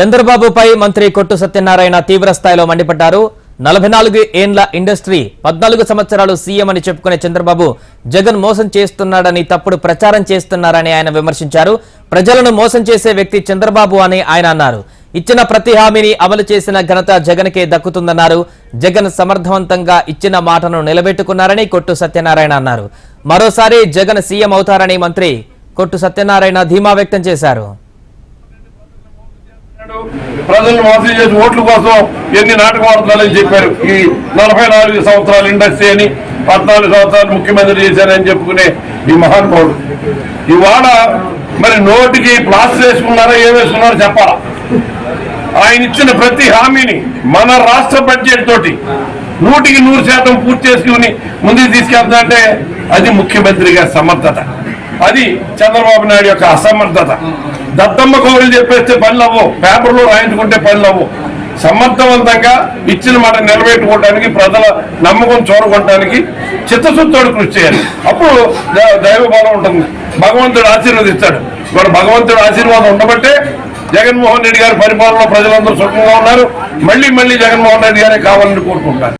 చంద్రబాబుపై మంత్రి కొట్టు సత్యనారాయణ తీవ్ర స్థాయిలో మండిపడ్డారు. 44 ఏండ్ల ఇండస్ట్రీ 14 సంవత్సరాలు సీఎం అని చెప్పుకునే చంద్రబాబు జగన్ మోసం చేస్తున్నాడని తప్పుడు ప్రచారం చేస్తున్నారని ఆయన విమర్శించారు. ప్రజలను మోసం చేసే వ్యక్తి చంద్రబాబు అని ఆయన అన్నారు. ఇచ్చిన ప్రతి హామీని అమలు చేసిన ఘనత జగన్కే దక్కుతుందన్నారు. జగన్ సమర్థవంతంగా ఇచ్చిన మాటను నిలబెట్టుకున్నారని కొట్టు సత్యనారాయణ అన్నారు. మరోసారి జగన్ సీఎం అవుతారని మంత్రి కొట్టు సత్యనారాయణ ధీమా వ్యక్తం చేశారు. ప్రజలను మోసం చేసి ఓట్ల కోసం ఎన్ని నాటకం ఆడుతున్నారని చెప్పారు. ఈ 44 సంవత్సరాల ఇండస్ట్రీ అని 14 సంవత్సరాలు ముఖ్యమంత్రి చేశారని చెప్పుకునే ఈ మహానుభావుడు ఇవాళ మరి నోటికి ప్లాస్టర్ వేసుకున్నారో ఏం వేసుకున్నారో చెప్పాలా. ఆయన ఇచ్చిన ప్రతి హామీని మన రాష్ట్ర బడ్జెట్ తోటి 100% పూర్తి చేసుకుని ముందుకు తీసుకెళ్తానంటే అది ముఖ్యమంత్రిగా సమర్థత, అది చంద్రబాబు నాయుడు యొక్క అసమర్థత. దత్తమ్మ కౌరులు చెప్పేస్తే పనులు అవ్వవు, పేపర్లో రాయించుకుంటే పనులు అవ్వవు. సమర్థవంతంగా ఇచ్చిన మాట నిలబెట్టుకోవడానికి, ప్రజల నమ్మకం చూరగొట్టడానికి చిత్తశుద్ధితో కృషి చేయాలి. అప్పుడు దైవ బలం ఉంటుంది, భగవంతుడు ఆశీర్వదిస్తాడు. మరి భగవంతుడు ఆశీర్వాదం ఉండబట్టే జగన్మోహన్ రెడ్డి గారి పరిపాలనలో ప్రజలందరూ సుఖంగా ఉన్నారు. మళ్ళీ జగన్మోహన్ రెడ్డి గారే కావాలని కోరుకుంటారు.